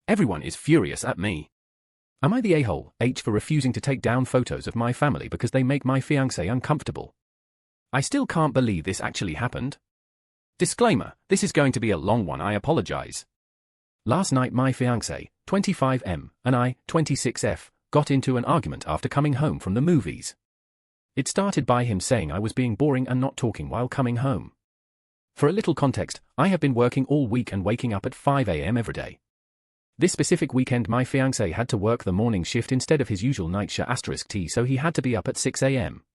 Everyone is furious at me. Am I the a-hole, H, for refusing to take down photos of my family because they make my fiancé uncomfortable? I still can't believe this actually happened. Disclaimer, this is going to be a long one, I apologize. Last night my fiancé, 25M, and I, 26F, got into an argument after coming home from the movies. It started by him saying I was being boring and not talking while coming home. For a little context, I have been working all week and waking up at 5 a.m. every day. This specific weekend my fiancé had to work the morning shift instead of his usual night shift *T, so he had to be up at 6 a.m.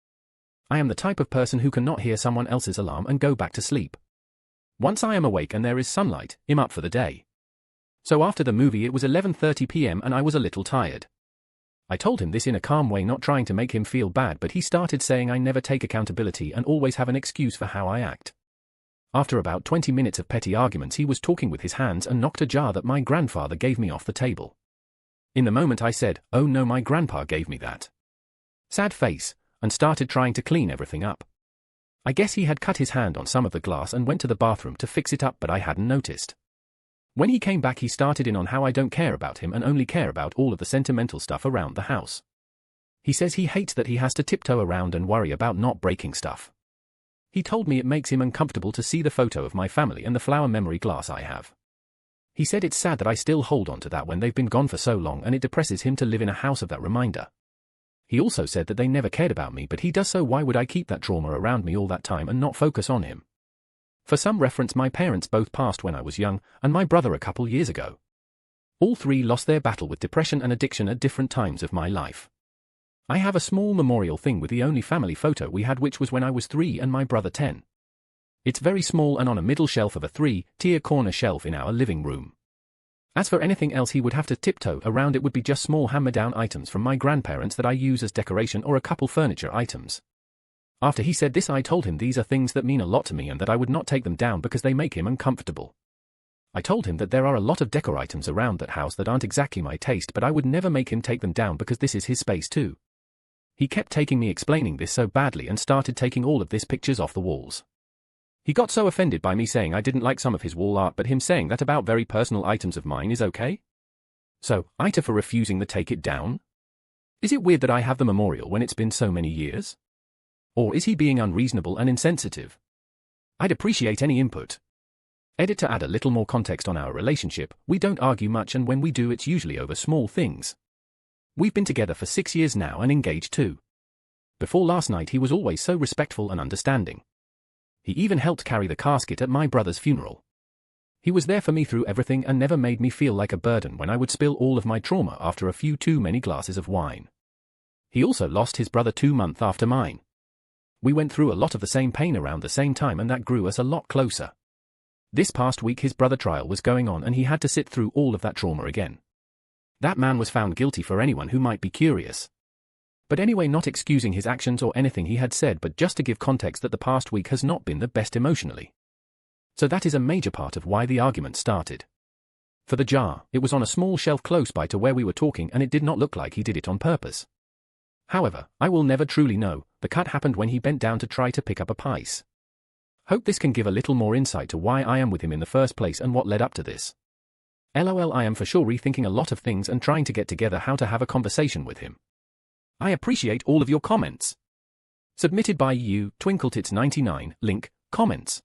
I am the type of person who cannot hear someone else's alarm and go back to sleep. Once I am awake and there is sunlight, I'm up for the day. So after the movie it was 11:30 p.m. and I was a little tired. I told him this in a calm way, not trying to make him feel bad, but he started saying I never take accountability and always have an excuse for how I act. After about 20 minutes of petty arguments he was talking with his hands and knocked a jar that my grandfather gave me off the table. In the moment I said, "Oh no, my grandpa gave me that." Sad face, and started trying to clean everything up. I guess he had cut his hand on some of the glass and went to the bathroom to fix it up, but I hadn't noticed. When he came back he started in on how I don't care about him and only care about all of the sentimental stuff around the house. He says he hates that he has to tiptoe around and worry about not breaking stuff. He told me it makes him uncomfortable to see the photo of my family and the flower memory glass I have. He said it's sad that I still hold on to that when they've been gone for so long, and it depresses him to live in a house of that reminder. He also said that they never cared about me, but he does, so why would I keep that trauma around me all that time and not focus on him? For some reference, my parents both passed when I was young, and my brother a couple years ago. All three lost their battle with depression and addiction at different times of my life. I have a small memorial thing with the only family photo we had, which was when I was 3 and my brother 10. It's very small and on a middle shelf of a 3-tier corner shelf in our living room. As for anything else he would have to tiptoe around, it would be just small hand-me-down items from my grandparents that I use as decoration or a couple furniture items. After he said this I told him these are things that mean a lot to me and that I would not take them down because they make him uncomfortable. I told him that there are a lot of decor items around that house that aren't exactly my taste, but I would never make him take them down because this is his space too. He kept taking me explaining this so badly and started taking all of these pictures off the walls. He got so offended by me saying I didn't like some of his wall art, but him saying that about very personal items of mine is okay? So, AITAH for refusing to take it down? Is it weird that I have the memorial when it's been so many years? Or is he being unreasonable and insensitive? I'd appreciate any input. Edit: to add a little more context on our relationship, we don't argue much, and when we do it's usually over small things. We've been together for 6 years now and engaged too. Before last night he was always so respectful and understanding. He even helped carry the casket at my brother's funeral. He was there for me through everything and never made me feel like a burden when I would spill all of my trauma after a few too many glasses of wine. He also lost his brother 2 months after mine. We went through a lot of the same pain around the same time, and that grew us a lot closer. This past week his brother trial was going on and he had to sit through all of that trauma again. That man was found guilty, for anyone who might be curious. But anyway, not excusing his actions or anything he had said, but just to give context that the past week has not been the best emotionally. So that is a major part of why the argument started. For the jar, it was on a small shelf close by to where we were talking, and it did not look like he did it on purpose. However, I will never truly know. The cut happened when he bent down to try to pick up a piece. Hope this can give a little more insight to why I am with him in the first place and what led up to this. LOL, I am for sure rethinking a lot of things and trying to get together how to have a conversation with him. I appreciate all of your comments. Submitted by you, TwinkleTits99, link, comments.